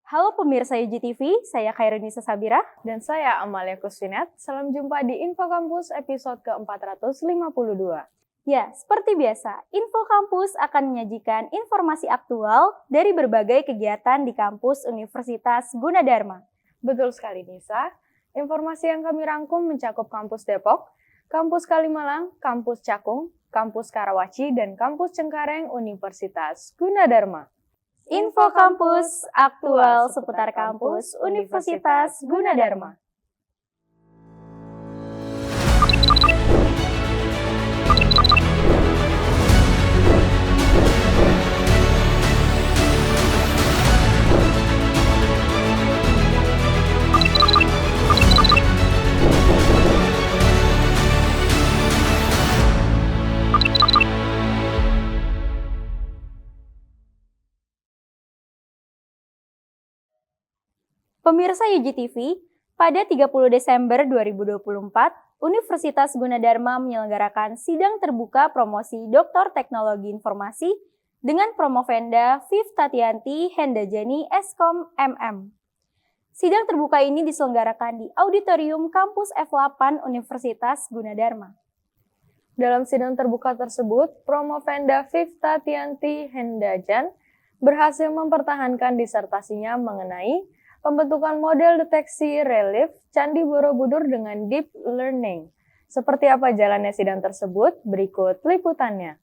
Halo pemirsa UGTV, saya Khairunisa Sabira. Dan saya Amalia Kuswinet. Salam jumpa di Info Kampus episode ke-452. Ya, seperti biasa, Info Kampus akan menyajikan informasi aktual dari berbagai kegiatan di kampus Universitas Gunadarma. Betul sekali, Nisa. Informasi yang kami rangkum mencakup kampus Depok, kampus Kalimalang, kampus Cakung, kampus Karawaci, dan kampus Cengkareng Universitas Gunadarma. Info Kampus aktual seputar kampus Universitas Gunadarma. Pemirsa UGTV, pada 30 Desember 2024, Universitas Gunadarma menyelenggarakan sidang terbuka promosi Doktor Teknologi Informasi dengan Promovenda Viv Tatianti Hendajani Eskom MM. Sidang terbuka ini diselenggarakan di Auditorium Kampus F8 Universitas Gunadarma. Dalam sidang terbuka tersebut, Promovenda Viv Tatianti Hendajan berhasil mempertahankan disertasinya mengenai pembentukan model deteksi relief Candi Borobudur dengan Deep Learning. Seperti apa jalannya sidang tersebut? Berikut liputannya.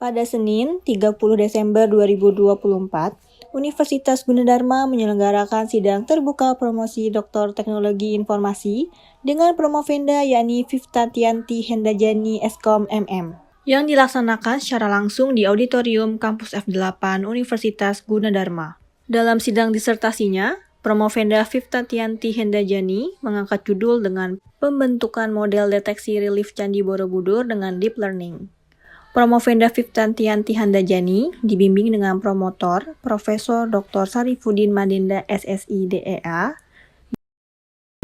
Pada Senin, 30 Desember 2024, Universitas Gunadarma menyelenggarakan sidang terbuka promosi Doktor Teknologi Informasi dengan Promovenda yakni Viv Tatianti Hendajani Eskom MM yang dilaksanakan secara langsung di Auditorium Kampus F8 Universitas Gunadarma. Dalam sidang disertasinya, Promovenda Viv Tatianti Hendajani mengangkat judul dengan pembentukan model deteksi relief Candi Borobudur dengan Deep Learning. Promovenda Viv Tatianti Hendajani dibimbing dengan promotor Profesor Dr. Sarifudin Madenda SSI DEA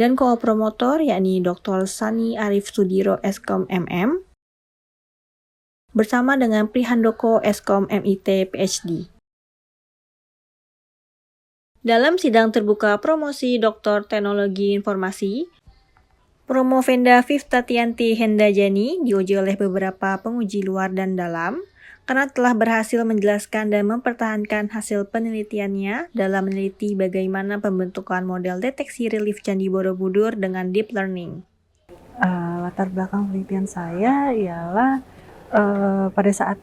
dan kopromotor yakni Dr. Sani Arif Sudiro Eskom MM bersama dengan Prihandoko Eskom MIT PhD. Dalam sidang terbuka promosi Doktor Teknologi Informasi, Promovenda Viv Tatianti Hendajani diuji oleh beberapa penguji luar dan dalam karena telah berhasil menjelaskan dan mempertahankan hasil penelitiannya dalam meneliti bagaimana pembentukan model deteksi relief Candi Borobudur dengan Deep Learning. Latar belakang penelitian saya ialah pada saat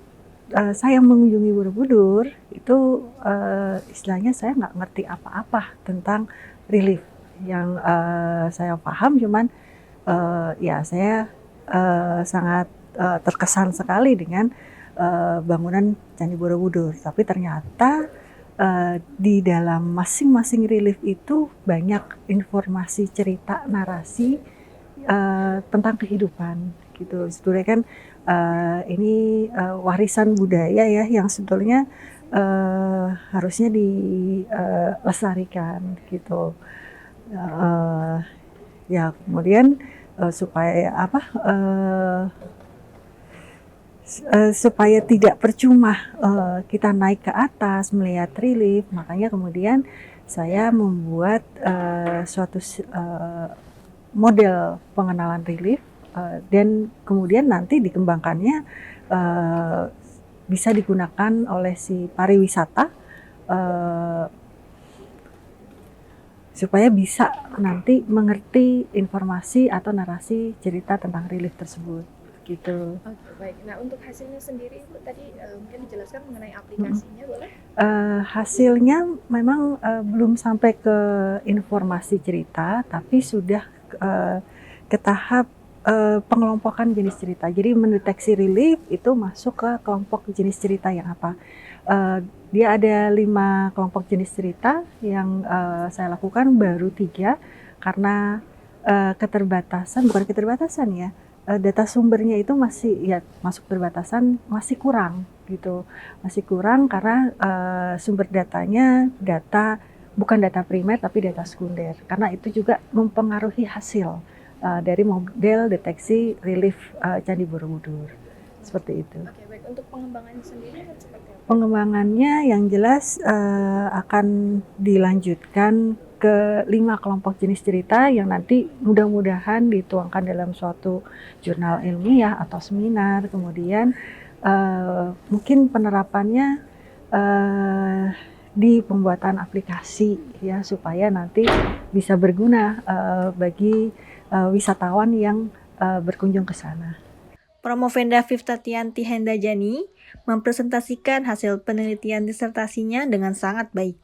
saya mengunjungi Borobudur itu istilahnya saya nggak ngerti apa-apa tentang relief. Yang saya paham cuman ya saya sangat terkesan sekali dengan bangunan Candi Borobudur. Tapi ternyata di dalam masing-masing relief itu banyak informasi, cerita, narasi tentang kehidupan gitu. Sebetulnya kan ini warisan budaya ya yang sebetulnya harusnya dilestarikan gitu. Ya kemudian supaya supaya tidak percuma kita naik ke atas melihat relief, makanya kemudian saya membuat suatu model pengenalan relief. Dan kemudian nanti dikembangkannya bisa digunakan oleh si pariwisata supaya bisa nanti mengerti informasi atau narasi cerita tentang relief tersebut gitu. Oke, baik. Nah untuk hasilnya sendiri itu tadi mungkin dijelaskan mengenai aplikasinya boleh? Hasilnya memang belum sampai ke informasi cerita, tapi sudah ke tahap pengelompokan jenis cerita. Jadi mendeteksi relief itu masuk ke kelompok jenis cerita yang apa. Dia ada 5 kelompok jenis cerita yang saya lakukan, baru 3 karena bukan keterbatasan ya. Data sumbernya itu masih ya masuk keterbatasan, masih kurang gitu. Masih kurang karena sumber datanya bukan data primer tapi data sekunder. Karena itu juga mempengaruhi hasil dari model deteksi relief Candi Borobudur. seperti itu. Oke, baik. Untuk pengembangannya sendiri kan seperti apa? Pengembangannya yang jelas akan dilanjutkan ke 5 kelompok jenis cerita yang nanti mudah-mudahan dituangkan dalam suatu jurnal ilmiah atau seminar. Kemudian mungkin penerapannya di pembuatan aplikasi ya, supaya nanti bisa berguna bagi wisatawan yang berkunjung ke sana. Promovenda Fiftatiyanti Hendajani mempresentasikan hasil penelitian disertasinya dengan sangat baik.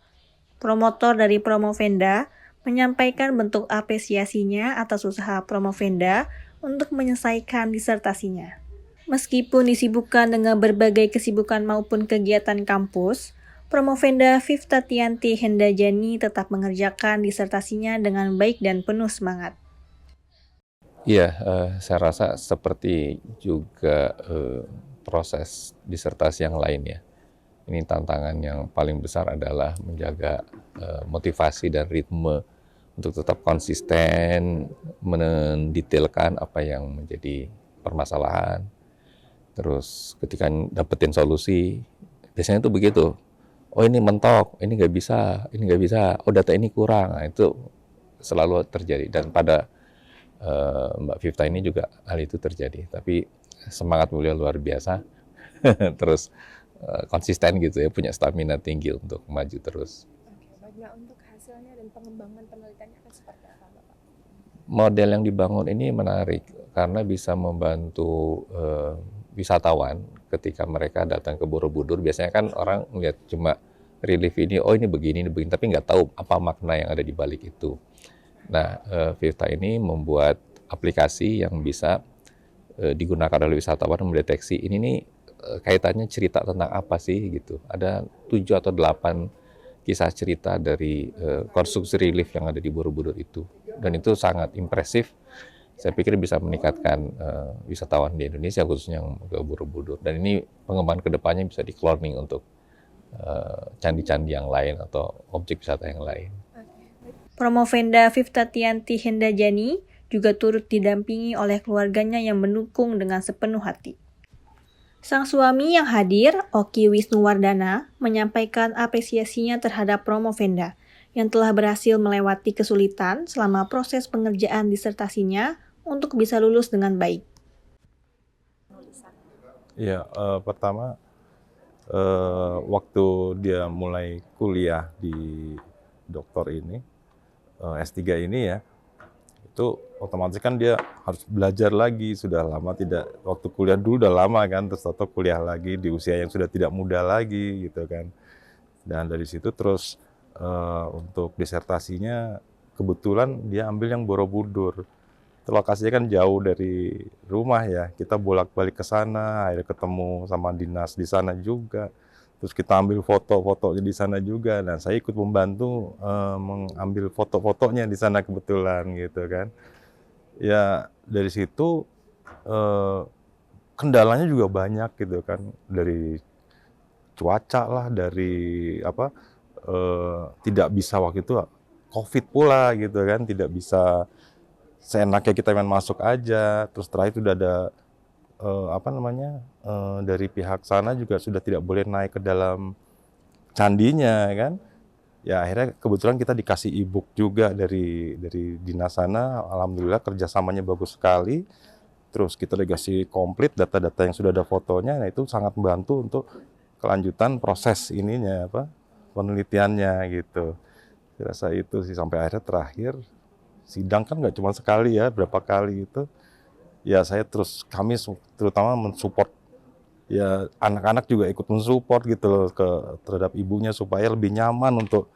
Promotor dari Promovenda menyampaikan bentuk apresiasinya atas usaha Promovenda untuk menyelesaikan disertasinya. Meskipun disibukkan dengan berbagai kesibukan maupun kegiatan kampus, Promovenda Fiftatiyanti Hendajani tetap mengerjakan disertasinya dengan baik dan penuh semangat. Iya, saya rasa seperti juga proses disertasi yang lain ya. Ini tantangan yang paling besar adalah menjaga motivasi dan ritme untuk tetap konsisten, mendetailkan apa yang menjadi permasalahan. Terus ketika dapetin solusi, biasanya tuh begitu. Oh ini mentok, ini nggak bisa, oh data ini kurang. Nah, itu selalu terjadi dan pada Mbak Fifta ini juga hal itu terjadi, tapi semangat beliau luar biasa, terus konsisten gitu ya, punya stamina tinggi untuk maju terus. Oke, baik. Nah, untuk hasilnya dan pengembangan penelitiannya akan seperti apa, Bapak? Model yang dibangun ini menarik karena bisa membantu wisatawan ketika mereka datang ke Borobudur. Biasanya kan orang melihat cuma relief ini, oh ini begini, tapi nggak tahu apa makna yang ada di balik itu. Nah, Fifta ini membuat aplikasi yang bisa digunakan oleh wisatawan mendeteksi ini nih kaitannya cerita tentang apa sih gitu. Ada 7 atau 8 kisah cerita dari konstruksi relief yang ada di Borobudur itu. Dan itu sangat impresif. Saya pikir bisa meningkatkan wisatawan di Indonesia khususnya yang ke Borobudur. Dan ini pengembangan kedepannya bisa di-cloning untuk candi-candi yang lain atau objek wisata yang lain. Promovenda Fiftatiyanti Hendajani juga turut didampingi oleh keluarganya yang mendukung dengan sepenuh hati. Sang suami yang hadir, Oki Wisnuwardana, menyampaikan apresiasinya terhadap Promovenda yang telah berhasil melewati kesulitan selama proses pengerjaan disertasinya untuk bisa lulus dengan baik. Ya, pertama waktu dia mulai kuliah di doktor ini, S3 ini ya, itu otomatis kan dia harus belajar lagi, sudah lama tidak, waktu kuliah dulu udah lama kan, terus atau kuliah lagi di usia yang sudah tidak muda lagi gitu kan. Dan dari situ terus untuk disertasinya kebetulan dia ambil yang Borobudur. Lokasinya kan jauh dari rumah ya, kita bolak-balik ke sana, akhirnya ketemu sama dinas di sana juga. Terus kita ambil foto-fotonya di sana juga, dan saya ikut membantu mengambil foto-fotonya di sana kebetulan gitu kan. Ya dari situ kendalanya juga banyak gitu kan, dari cuaca lah, dari apa tidak bisa waktu itu COVID pula gitu kan, tidak bisa seenaknya kita main masuk aja. Terus terakhir udah ada dari pihak sana juga sudah tidak boleh naik ke dalam candinya kan. Ya akhirnya kebetulan kita dikasih e-book juga dari dinas sana. Alhamdulillah kerjasamanya bagus sekali. Terus kita dikasih komplit data-data yang sudah ada fotonya. Nah itu sangat membantu untuk kelanjutan proses ininya penelitiannya gitu. Saya rasa itu sih sampai akhirnya terakhir sidang kan nggak cuma sekali ya, berapa kali gitu. Ya kami terutama mensupport ya, anak-anak juga ikut mensupport gitu loh terhadap ibunya supaya lebih nyaman untuk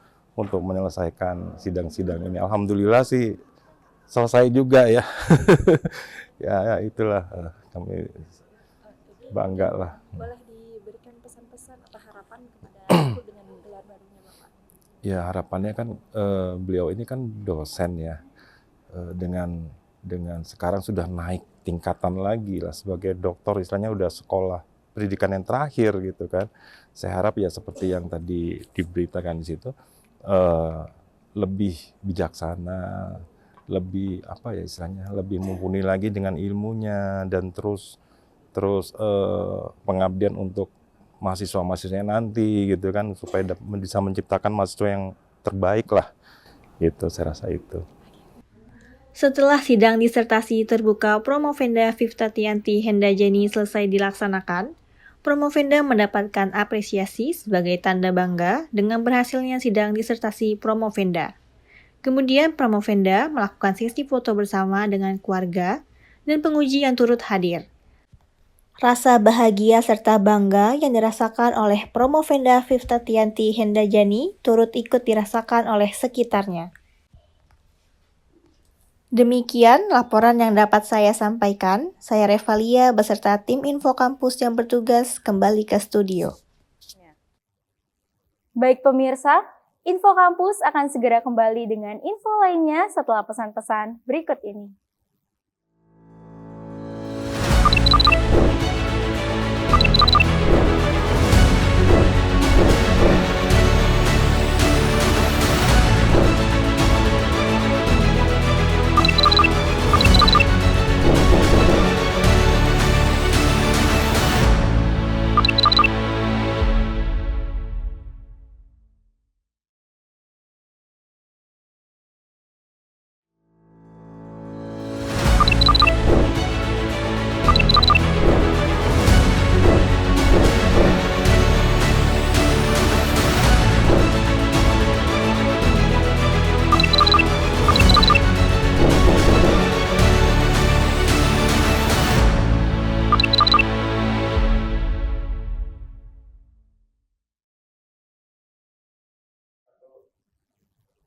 menyelesaikan sidang-sidang ini. Alhamdulillah sih selesai juga ya. ya itulah kami bangga lah. Boleh diberikan pesan-pesan atau harapan kepada ibu dengan gelar barunya Bapak? Ya harapannya kan beliau ini kan dosen ya, dengan sekarang sudah naik tingkatan lagi lah sebagai doktor, istilahnya udah sekolah pendidikan yang terakhir gitu kan. Saya harap ya seperti yang tadi diberitakan di situ, lebih bijaksana, lebih apa ya istilahnya, lebih mumpuni lagi dengan ilmunya, dan terus terus pengabdian untuk mahasiswa-mahasiswanya nanti gitu kan, supaya bisa menciptakan mahasiswa yang terbaik lah, gitu saya rasa itu. Setelah sidang disertasi terbuka Promovenda Fiftatianti Hendajani selesai dilaksanakan, Promovenda mendapatkan apresiasi sebagai tanda bangga dengan berhasilnya sidang disertasi Promovenda. Kemudian Promovenda melakukan sesi foto bersama dengan keluarga dan penguji yang turut hadir. Rasa bahagia serta bangga yang dirasakan oleh Promovenda Fiftatianti Hendajani turut ikut dirasakan oleh sekitarnya. Demikian laporan yang dapat saya sampaikan. Saya Revalia beserta tim Info Kampus yang bertugas kembali ke studio. Baik pemirsa, Info Kampus akan segera kembali dengan info lainnya setelah pesan-pesan berikut ini.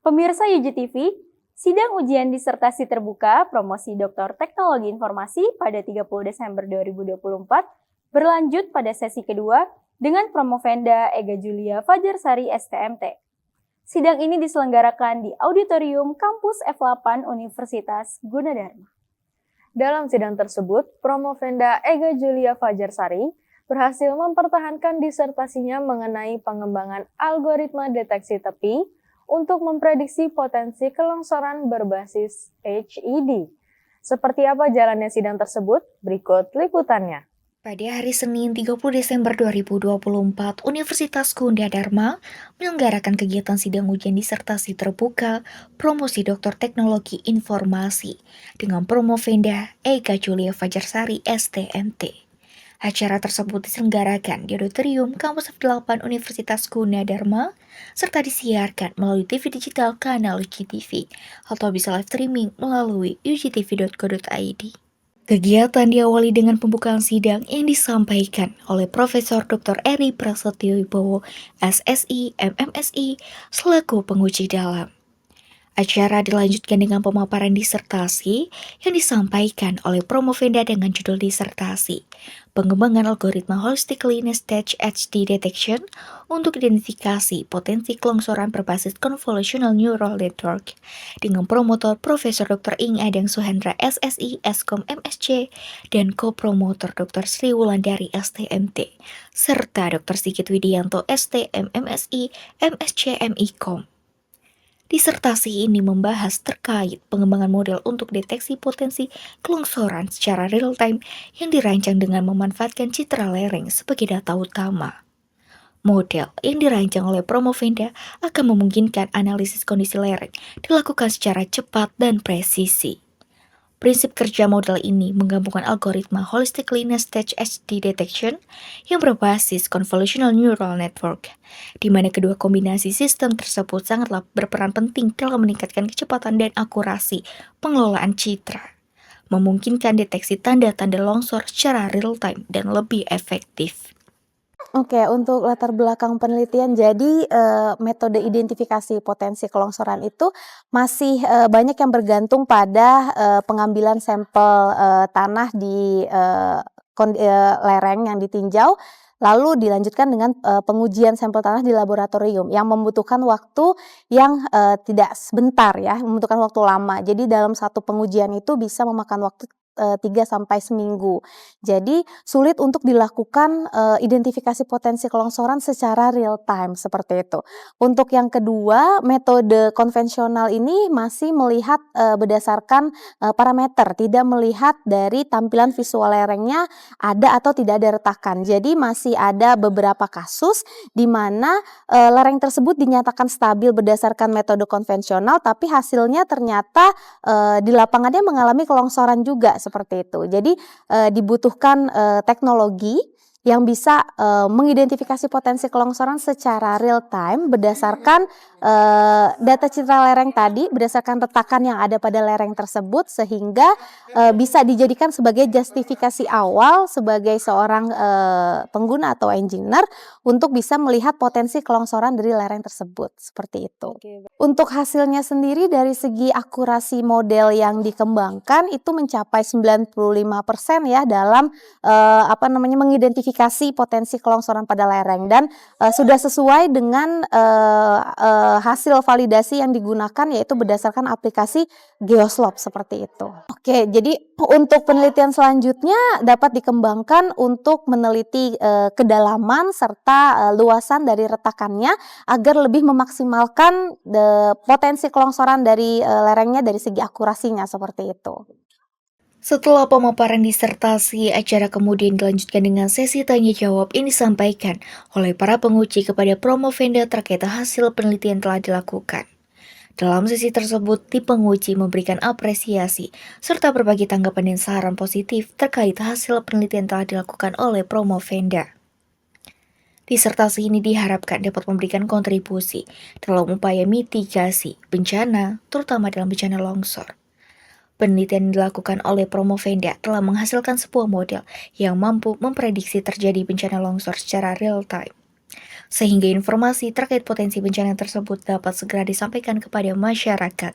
Pemirsa UJ-TV, sidang ujian disertasi terbuka promosi Doktor Teknologi Informasi pada 30 Desember 2024 berlanjut pada sesi kedua dengan Promovenda Ega Julia Fajarsari STMT. Sidang ini diselenggarakan di Auditorium Kampus F8 Universitas Gunadarma. Dalam sidang tersebut, Promovenda Ega Julia Fajarsari berhasil mempertahankan disertasinya mengenai pengembangan algoritma deteksi tepi untuk memprediksi potensi kelongsoran berbasis HED. Seperti apa jalannya sidang tersebut? Berikut liputannya. Pada hari Senin 30 Desember 2024, Universitas Gunadarma menyelenggarakan kegiatan sidang ujian disertasi terbuka promosi Doktor Teknologi Informasi dengan Promovenda Ega Julia Fajarsari STMT. Acara tersebut diselenggarakan di Auditorium Kampus F8 Universitas Gunadarma serta disiarkan melalui TV digital kanal UJ-TV atau bisa live streaming melalui ujtv.co.id. Kegiatan diawali dengan pembukaan sidang yang disampaikan oleh Profesor Dr. Eri Prasetyo Wibowo, SSI, MMSI, selaku penguji dalam. Acara dilanjutkan dengan pemaparan disertasi yang disampaikan oleh Promovenda dengan judul disertasi, pengembangan algoritma Holistically Nested HD Detection untuk identifikasi potensi kelongsoran berbasis Convolutional Neural Network, dengan promotor Profesor Dr. Ing Adang Suhendra SSI, Eskom MSC, dan co-promotor Dr. Sri Wulandari STMT, serta Dr. Sigit Widianto STM MSI, MSC MIKOM. Disertasi ini membahas terkait pengembangan model untuk deteksi potensi kelongsoran secara real-time yang dirancang dengan memanfaatkan citra lereng sebagai data utama. Model yang dirancang oleh Promovenda akan memungkinkan analisis kondisi lereng dilakukan secara cepat dan presisi. Prinsip kerja model ini menggabungkan algoritma Holistically Nested HD Detection yang berbasis Convolutional Neural Network, di mana kedua kombinasi sistem tersebut sangatlah berperan penting dalam meningkatkan kecepatan dan akurasi pengelolaan citra, memungkinkan deteksi tanda-tanda longsor secara real-time dan lebih efektif. Oke, untuk latar belakang penelitian, jadi metode identifikasi potensi kelongsoran itu masih banyak yang bergantung pada pengambilan sampel tanah di lereng yang ditinjau, lalu dilanjutkan dengan pengujian sampel tanah di laboratorium yang membutuhkan waktu yang tidak sebentar ya, membutuhkan waktu lama. Jadi dalam satu pengujian itu bisa memakan waktu 3 sampai seminggu. Jadi sulit untuk dilakukan identifikasi potensi kelongsoran secara real time seperti itu. Untuk yang kedua, metode konvensional ini masih melihat berdasarkan parameter, tidak melihat dari tampilan visual lerengnya ada atau tidak ada retakan. Jadi masih ada beberapa kasus di mana lereng tersebut dinyatakan stabil berdasarkan metode konvensional, tapi hasilnya ternyata di lapangannya mengalami kelongsoran juga seperti itu. Jadi dibutuhkan teknologi yang bisa mengidentifikasi potensi kelongsoran secara real time berdasarkan data citra lereng tadi, berdasarkan retakan yang ada pada lereng tersebut, sehingga bisa dijadikan sebagai justifikasi awal sebagai seorang pengguna atau engineer untuk bisa melihat potensi kelongsoran dari lereng tersebut, seperti itu. Untuk hasilnya sendiri dari segi akurasi model yang dikembangkan itu mencapai 95% ya dalam mengidentifikasi potensi kelongsoran pada lereng, dan sudah sesuai dengan hasil validasi yang digunakan, yaitu berdasarkan aplikasi Geoslope seperti itu. Oke, jadi untuk penelitian selanjutnya dapat dikembangkan untuk meneliti kedalaman serta luasan dari retakannya agar lebih memaksimalkan potensi kelongsoran dari lerengnya dari segi akurasinya seperti itu. Setelah pemaparan disertasi, acara kemudian dilanjutkan dengan sesi tanya jawab yang disampaikan oleh para penguji kepada Promovenda terkait hasil penelitian telah dilakukan. Dalam sesi tersebut, tim penguji memberikan apresiasi serta berbagi tanggapan dan saran positif terkait hasil penelitian telah dilakukan oleh Promovenda. Disertasi ini diharapkan dapat memberikan kontribusi dalam upaya mitigasi bencana, terutama dalam bencana longsor. Penelitian yang dilakukan oleh Promovenda telah menghasilkan sebuah model yang mampu memprediksi terjadi bencana longsor secara real time, sehingga informasi terkait potensi bencana tersebut dapat segera disampaikan kepada masyarakat.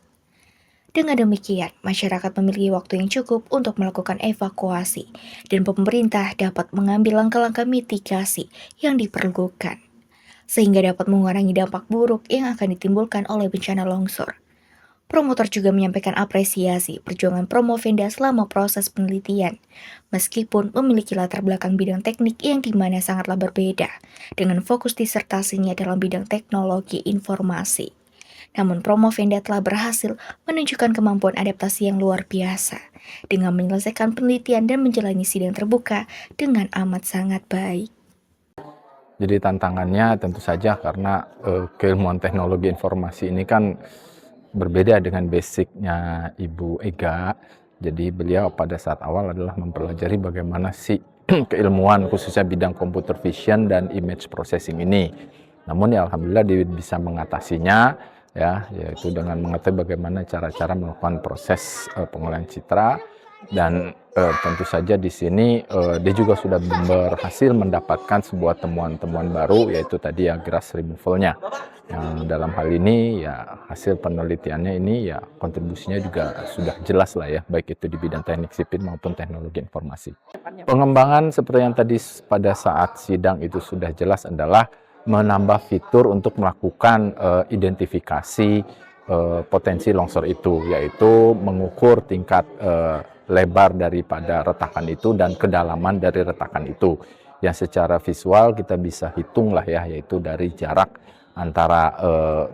Dengan demikian, masyarakat memiliki waktu yang cukup untuk melakukan evakuasi, dan pemerintah dapat mengambil langkah-langkah mitigasi yang diperlukan, sehingga dapat mengurangi dampak buruk yang akan ditimbulkan oleh bencana longsor. Promotor juga menyampaikan apresiasi perjuangan Promovenda selama proses penelitian, meskipun memiliki latar belakang bidang teknik yang dimana sangatlah berbeda, dengan fokus disertasinya dalam bidang teknologi informasi. Namun Promovenda telah berhasil menunjukkan kemampuan adaptasi yang luar biasa, dengan menyelesaikan penelitian dan menjalani sidang terbuka dengan amat sangat baik. Jadi tantangannya tentu saja karena keilmuan teknologi informasi ini kan berbeda dengan basicnya Ibu Ega. Jadi beliau pada saat awal adalah mempelajari bagaimana sih keilmuan khususnya bidang computer vision dan image processing ini. Namun ya alhamdulillah dia bisa mengatasinya, ya, yaitu dengan mengetahui bagaimana cara-cara melakukan proses pengolahan citra, dan tentu saja di sini dia juga sudah berhasil mendapatkan sebuah temuan-temuan baru, yaitu tadi ya grass removal-nya. Yang dalam hal ini ya hasil penelitiannya ini ya kontribusinya juga sudah jelas lah ya, baik itu di bidang teknik sipil maupun teknologi informasi. Pengembangan seperti yang tadi pada saat sidang itu sudah jelas adalah menambah fitur untuk melakukan identifikasi potensi longsor itu, yaitu mengukur tingkat lebar daripada retakan itu dan kedalaman dari retakan itu. Yang secara visual kita bisa hitung lah ya, yaitu dari jarak antara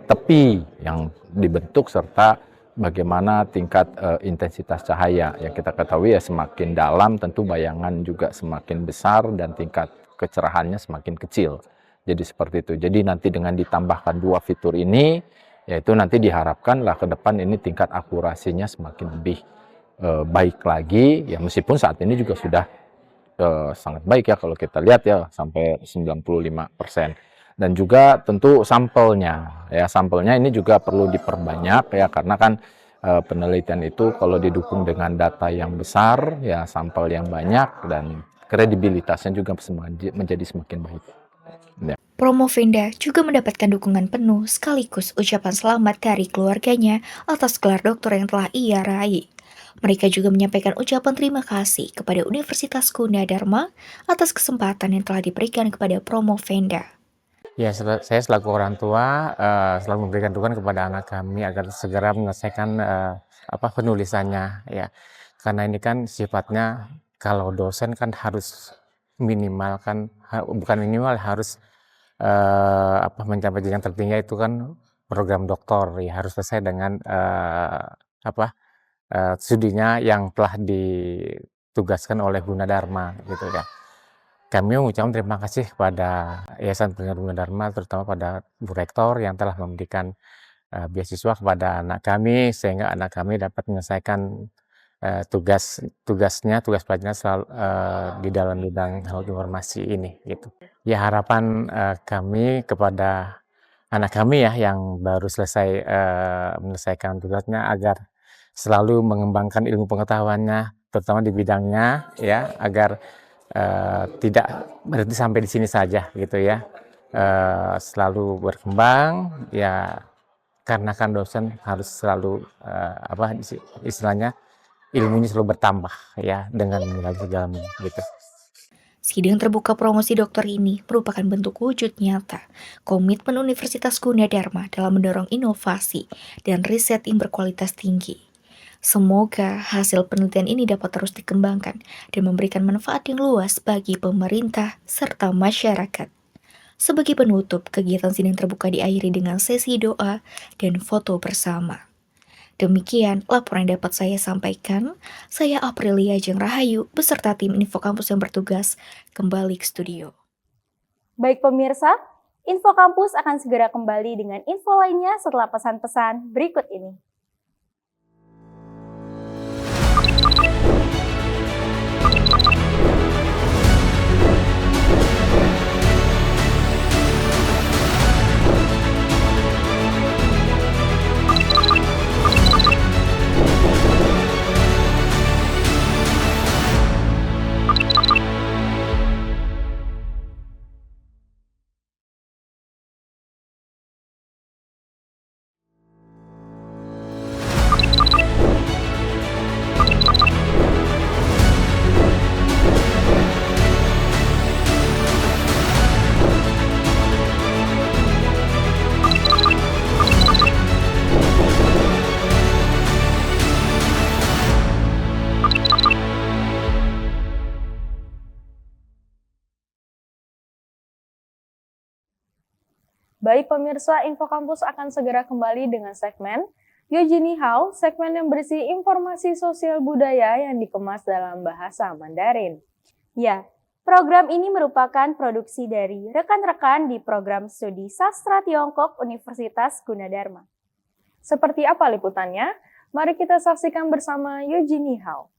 tepi yang dibentuk serta bagaimana tingkat intensitas cahaya. Yang kita ketahui ya semakin dalam tentu bayangan juga semakin besar dan tingkat kecerahannya semakin kecil. Jadi seperti itu. Jadi nanti dengan ditambahkan dua fitur ini, yaitu nanti diharapkanlah ke depan ini tingkat akurasinya semakin lebih baik lagi. Ya meskipun saat ini juga sudah sangat baik ya kalau kita lihat ya sampai 95%. Dan juga tentu sampelnya. Ya sampelnya ini juga perlu diperbanyak ya, karena kan penelitian itu kalau didukung dengan data yang besar, ya sampel yang banyak dan kredibilitasnya juga menjadi semakin baik. Ya. Promovenda juga mendapatkan dukungan penuh sekaligus ucapan selamat dari keluarganya atas gelar doktor yang telah ia raih. Mereka juga menyampaikan ucapan terima kasih kepada Universitas Gunadarma atas kesempatan yang telah diberikan kepada Promovenda. Ya, saya selaku orang tua selalu memberikan dukungan kepada anak kami agar segera menyelesaikan penulisannya. Ya, karena ini kan sifatnya kalau dosen kan harus minimal kan, bukan minimal, harus mencapai jenjang tertinggi itu kan program doktor ya, harus selesai dengan studinya yang telah ditugaskan oleh Gunadarma gitu ya. Kami mengucapkan terima kasih kepada Yayasan Pendidikan Gunadarma, terutama pada Bu Rektor yang telah memberikan beasiswa kepada anak kami, sehingga anak kami dapat menyelesaikan tugas pelajaran selalu di dalam bidang teknologi informasi ini gitu. Ya, harapan kami kepada anak kami ya yang baru selesai menyelesaikan tugasnya agar selalu mengembangkan ilmu pengetahuannya, terutama di bidangnya ya, agar tidak berhenti sampai di sini saja gitu ya, selalu berkembang ya, karena kan dosen harus selalu istilahnya ilmunya selalu bertambah ya dengan mengenal segala gitu. Sidang terbuka promosi doktor ini merupakan bentuk wujud nyata komitmen Universitas Gunadarma dalam mendorong inovasi dan riset yang berkualitas tinggi. Semoga hasil penelitian ini dapat terus dikembangkan dan memberikan manfaat yang luas bagi pemerintah serta masyarakat. Sebagai penutup, kegiatan sidang terbuka diakhiri dengan sesi doa dan foto bersama. Demikian laporan yang dapat saya sampaikan. Saya Aprilia Jeng Rahayu beserta tim Info Kampus yang bertugas kembali ke studio. Baik pemirsa, Info Kampus akan segera kembali dengan info lainnya setelah pesan-pesan berikut ini. Baik pemirsa, Info Kampus akan segera kembali dengan segmen Yujini Hao, segmen yang berisi informasi sosial budaya yang dikemas dalam bahasa Mandarin. Ya, program ini merupakan produksi dari rekan-rekan di program studi sastra Tiongkok Universitas Gunadarma. Seperti apa liputannya? Mari kita saksikan bersama Yujini Hao.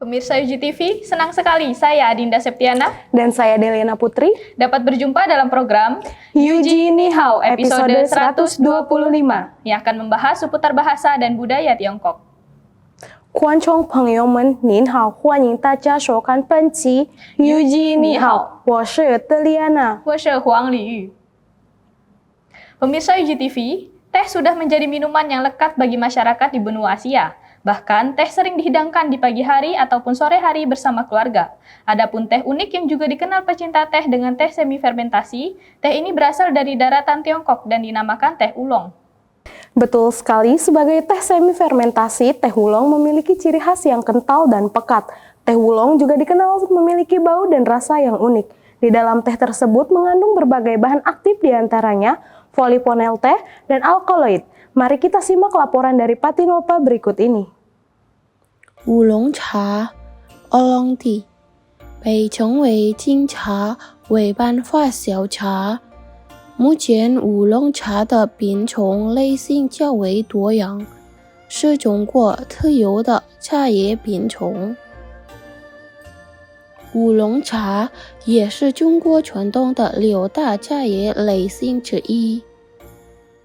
Pemirsa UGTV, senang sekali saya Adinda Septiana Dan saya Deliana Putri dapat berjumpa dalam program Yujini Hao episode 125 yang akan membahas seputar bahasa dan budaya Tiongkok. 观众朋友们您好，欢迎大家收看本期 Yujini Hao， 我是德丽安娜。 我是Huang Liyu. Pemirsa UGTV, teh sudah menjadi minuman yang lekat bagi masyarakat di benua Asia. Bahkan, teh sering dihidangkan di pagi hari ataupun sore hari bersama keluarga. Adapun teh unik yang juga dikenal pecinta teh dengan teh semi-fermentasi, teh ini berasal dari daratan Tiongkok dan dinamakan teh oolong. Betul sekali, sebagai teh semi-fermentasi, teh oolong memiliki ciri khas yang kental dan pekat. Teh oolong juga dikenal memiliki bau dan rasa yang unik. Di dalam teh tersebut mengandung berbagai bahan aktif diantaranya polifonol teh dan alkaloid. Mari kita simak laporan dari Patinova berikut ini. 乌龙茶 oolong tea 被称为金茶尾斑发小茶。目前乌龙茶的品种类型较为多样，是中国特有的茶叶品种。乌龙茶也是中国传统的6大茶叶类型之一。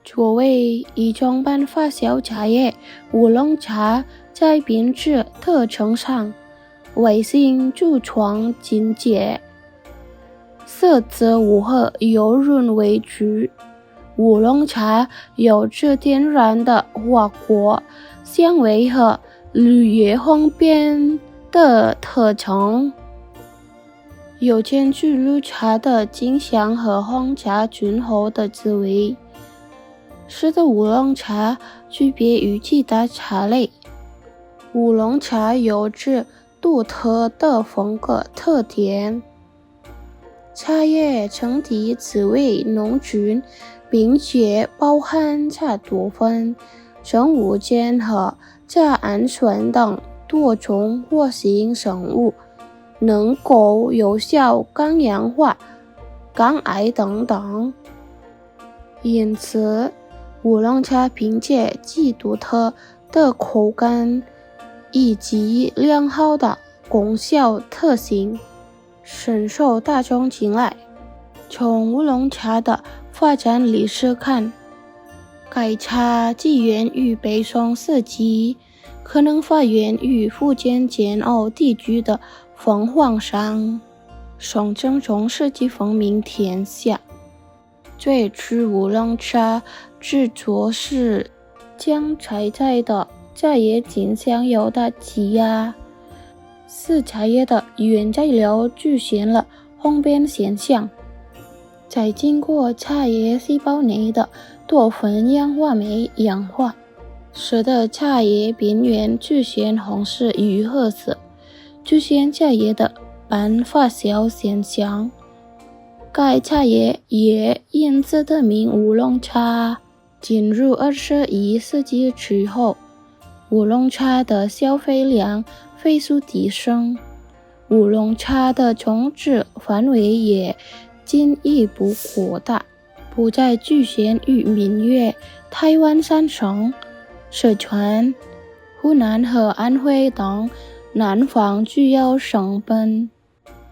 作为一种半发酵茶叶，乌龙茶在品质特征上外形粗壮精简，色泽无和油润为主。乌龙茶有着天然的花果香味和绿叶红边的特征，有兼具绿茶的清香和红茶醇厚的滋味，使得乌龙茶区别于其他茶类。乌龙茶有着独特的风格特点，茶叶整体滋味浓醇，并且包含茶多酚、生物碱和茶氨酸等多种活性生物，能够有效抗氧化、抗癌等等。因此，乌龙茶凭借其独特的口感以及良好的功效特性，深受大众青睐。从乌龙茶的发展历史看，该茶起源于北宋时期，可能发源于福建建瓯地区的凤凰山。宋真宗时期风靡天下。最初乌龙茶制作时，将采摘的茶叶尽享有的挤压，使茶叶的原材料出现了红变现象。再经过茶叶细胞内的多酚氧化酶氧化，使得茶叶边缘出现红色与褐色，出现茶叶的半发酵现象。该茶叶也因此得名乌龙茶。进入21世纪之后，乌龙茶的消费量飞速提升，乌龙茶的种植范围也进一步扩大，不再局限于闽粤、台湾三省、四川、湖南和安徽等南方主要省份，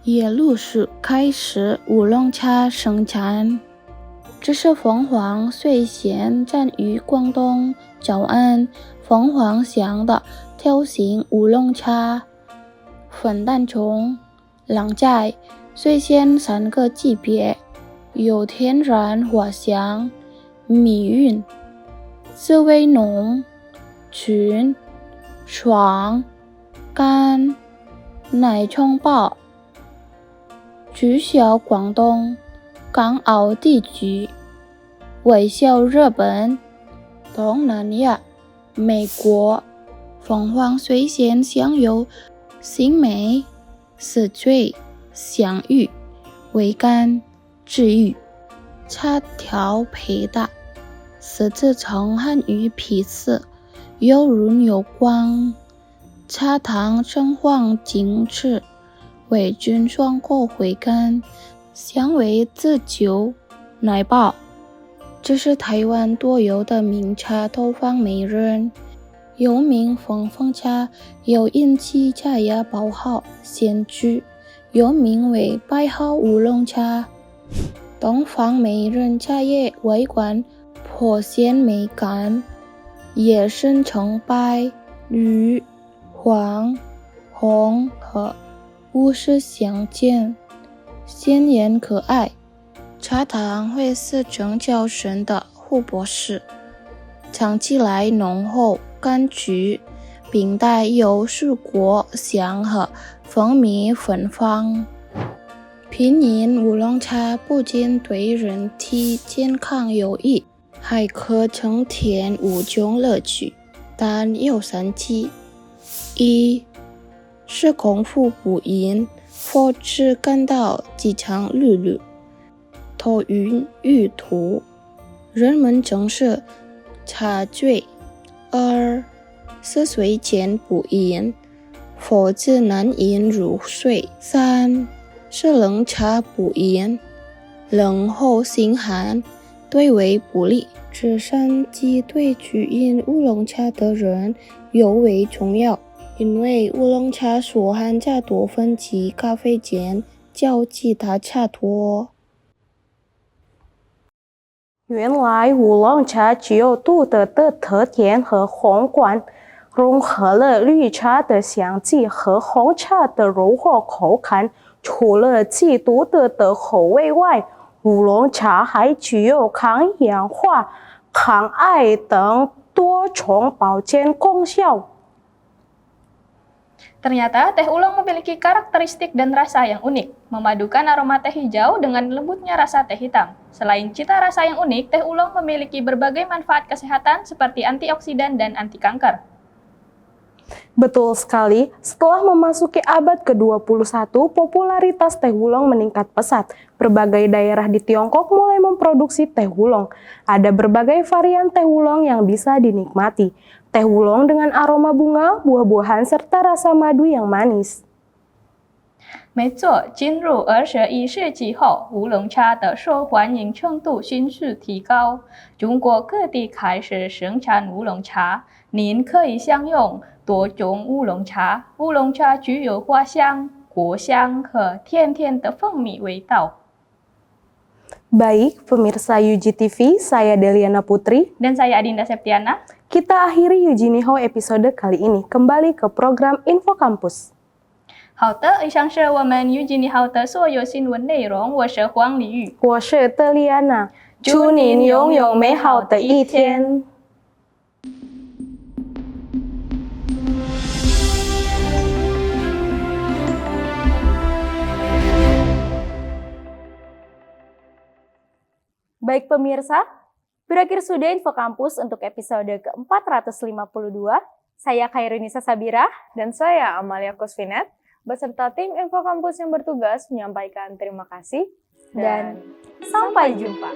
也陆续开始乌龙茶生产。这是凤凰水县产于广东诏安凤凰乡的条形乌龙茶，分淡中、浪寨、水仙3个级别，有天然花香、蜜韵，滋味浓、醇、爽、甘、奶冲爆，直销广东、港澳地区，外销日本、东南亚、美国。凤凰水仙享有性美、死醉、香郁、微甘、治愈。茶条配搭，实质呈现于皮色，有润有光。茶汤橙黄精致，味醇爽口回甘，香味自酒奶爆。这是台湾多有的名茶投放美人，又名凤凰茶，又因其茶叶包好显著，又名为白毫乌龙茶。东方美人茶叶外观颇显美感，叶身呈白、绿、黄、红和五色相间，鲜艳可爱。茶汤会是正较深的琥珀色，尝起来浓厚柑橘，并带有蔬果香和蜂蜜芬芳。品饮乌龙茶不仅对人体健康有益，还可增添5种乐趣，但有3忌：一是空腹不饮，否则感到饥肠辘辘、头晕欲吐，人们正是茶醉；二是睡前不饮，否则难以入睡；三是冷茶不饮，冷后心寒，对胃不利。这3忌对去饮乌龙茶的人尤为重要。因为乌龙茶所含较多酚及咖啡碱，较其他茶多。原来乌龙茶具有独特的特点和红感，融合了绿茶的香气和红茶的柔和口感。除了其独特的口味外，乌龙茶还具有抗氧化、抗癌等多重保健功效。Ternyata teh oolong memiliki karakteristik dan rasa yang unik, memadukan aroma teh hijau dengan lembutnya rasa teh hitam. Selain cita rasa yang unik, teh oolong memiliki berbagai manfaat kesehatan seperti antioksidan dan anti kanker. Betul sekali, setelah memasuki abad ke-21, popularitas teh oolong meningkat pesat. Berbagai daerah di Tiongkok mulai memproduksi teh oolong. Ada berbagai varian teh oolong yang bisa dinikmati. Teh oolong dengan aroma bunga, buah-buahan, serta rasa madu yang manis. 没错，进入21世纪后，乌龙茶的受欢迎程度迅速提高。中国各地开始生产乌龙茶，您可以享用多种乌龙茶。乌龙茶具有花香、果香和甜甜的蜂蜜味道。 Baik, pemirsa UGTV, saya Deliana Putri. Dan saya Adinda Septiana. Kita akhiri Eugenie Hao episode kali ini. Kembali ke program Info Kampus. 好的，以上是我们Eugenie Hao的所有新闻内容。我是黄丽玉，我是德丽安娜，祝您拥有美好的一天。Baik pemirsa, berakhir sudah Info Kampus untuk episode ke-452. Saya Khairunisa Sabira. Dan saya Amalia Kusvinet, beserta tim Info Kampus yang bertugas menyampaikan terima kasih Dan sampai jumpa.